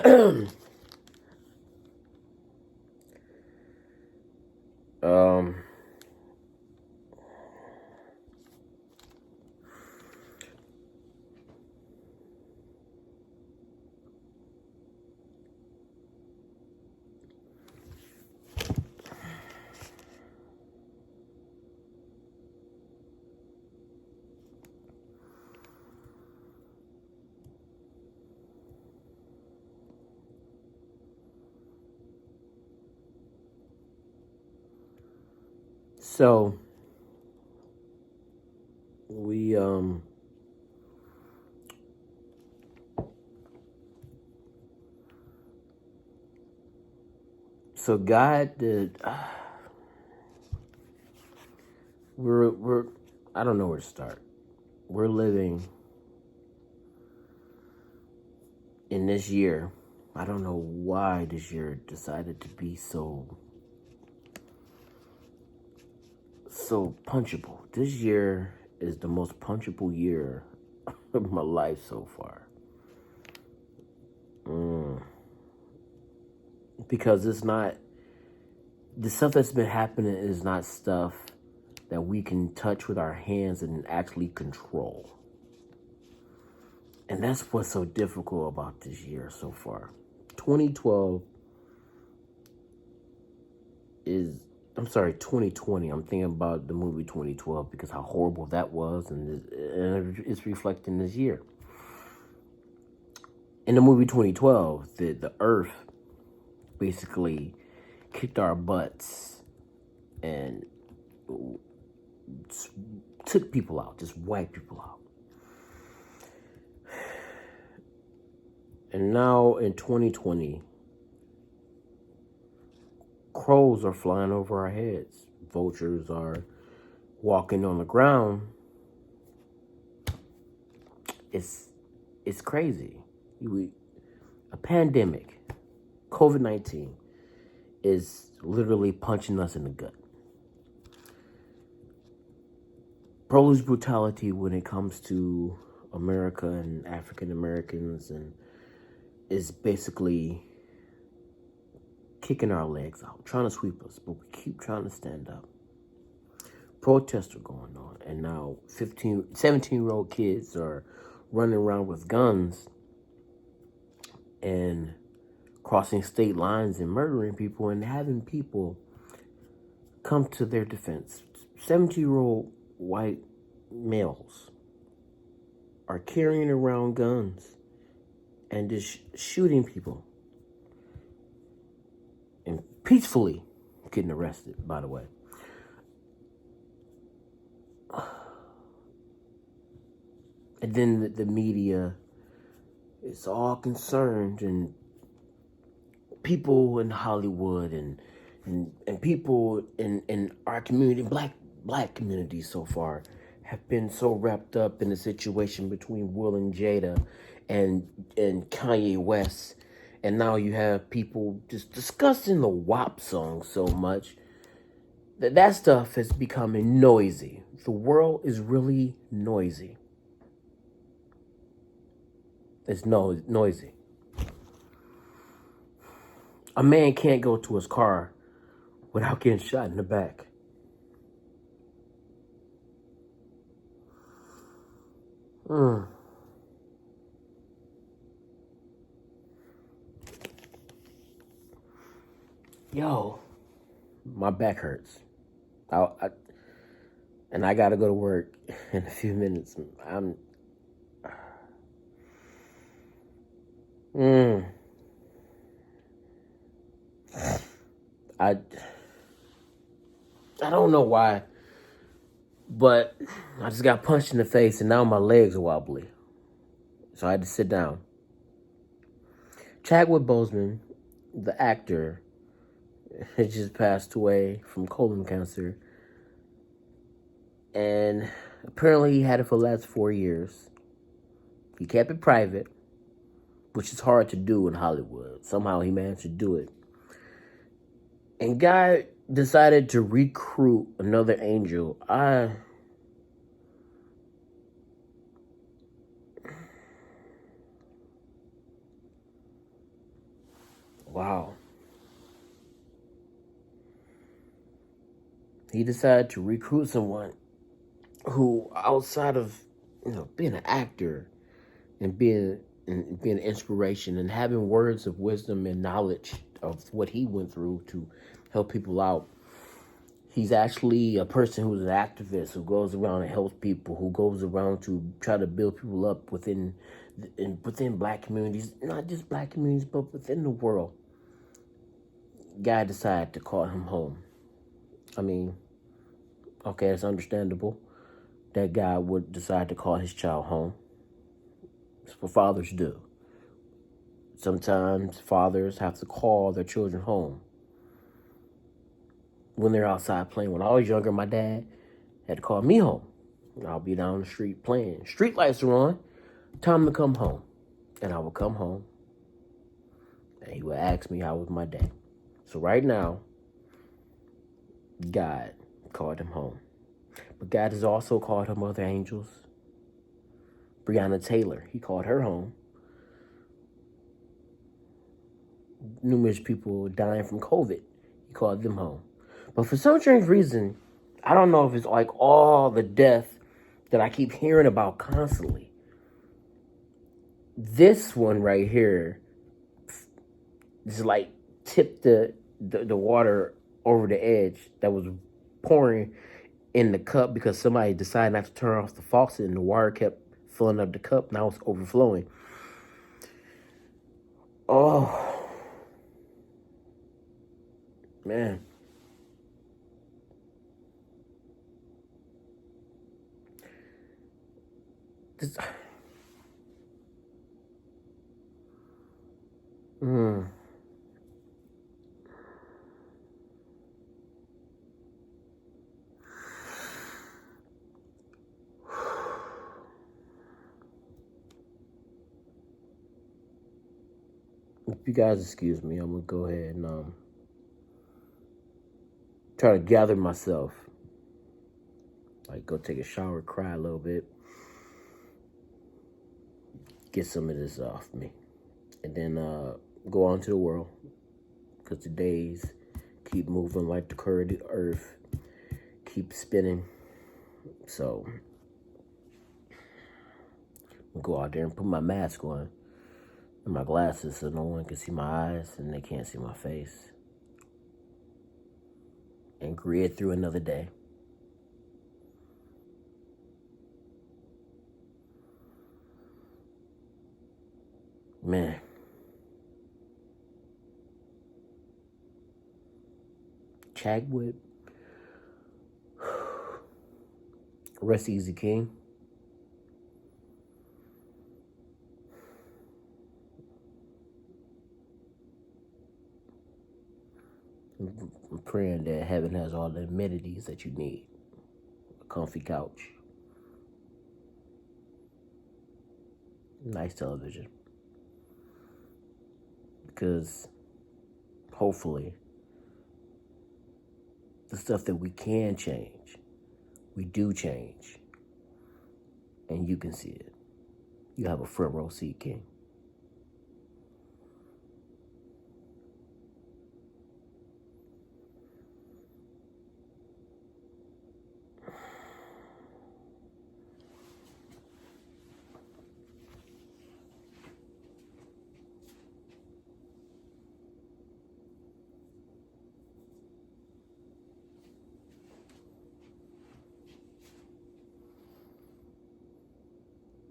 um, so we so God did. We're I don't know where to start. We're living in this year. I don't know why this year decided to be so punchable. This year is the most punchable year of my life so far. Because it's not the stuff that's been happening is not stuff that we can touch with our hands and actually control. And that's what's so difficult about this year so far. 2012 I'm sorry, 2020. I'm thinking about the movie 2012 because how horrible that was, and it's reflecting this year. In the movie 2012, the Earth basically kicked our butts and took people out, just wiped people out. And now in 2020, crows are flying over our heads. Vultures are walking on the ground. It's crazy. A pandemic, COVID-19, is literally punching us in the gut. Police brutality when it comes to America and African Americans and is basically kicking our legs out, trying to sweep us, but we keep trying to stand up. Protests are going on, and now 17-year-old kids are running around with guns and crossing state lines and murdering people and having people come to their defense. 17-year-old white males are carrying around guns and just shooting people and peacefully getting arrested, by the way. And then the media is all concerned, and people in Hollywood and people in our community, black communities so far, have been so wrapped up in the situation between Will and Jada and Kanye West. And now you have people just discussing the WAP song so much that stuff is becoming noisy. The world is really noisy. It's noisy. A man can't go to his car without getting shot in the back. Yo, my back hurts. And I gotta go to work in a few minutes. I don't know why, but I just got punched in the face and now my legs are wobbly. So I had to sit down. Chadwick Boseman, the actor, had just passed away from colon cancer. And apparently he had it for the last 4 years. He kept it private, which is hard to do in Hollywood. Somehow he managed to do it. And guy decided to recruit another angel. Wow. He decided to recruit someone who, outside of being an actor and being an inspiration and having words of wisdom and knowledge of what he went through to help people out, he's actually a person who's an activist who goes around and helps people, who goes around to try to build people up within black communities, not just black communities, but within the world. Guy decided to call him home. I mean, okay, it's understandable that guy would decide to call his child home. It's what fathers do. Sometimes fathers have to call their children home when they're outside playing. When I was younger, my dad had to call me home. I'll be down the street playing. Street lights are on. Time to come home. And I would come home. And he would ask me how was my day. So right now, God called him home. But God has also called him other angels. Breonna Taylor, he called her home. Numerous people dying from COVID, he called them home. But for some strange reason, I don't know if it's like all the death that I keep hearing about constantly. This one right here is like tipped the water over the edge that was pouring in the cup because somebody decided not to turn off the faucet and the water kept filling up the cup. Now it's overflowing. Oh, man. This, mm. If you guys excuse me, I'm gonna go ahead and try to gather myself. Like go take a shower, cry a little bit, get some of this off me, and then go on to the world. Because the days keep moving like the current of the earth, keep spinning. So I'll go out there and put my mask on and my glasses so no one can see my eyes and they can't see my face. And grit through another day. Man. Chadwick. Rest easy, King. I'm praying that heaven has all the amenities that you need. A comfy couch. Nice television. Because hopefully the stuff that we can change, we do change. And you can see it. You have a front row seat, King.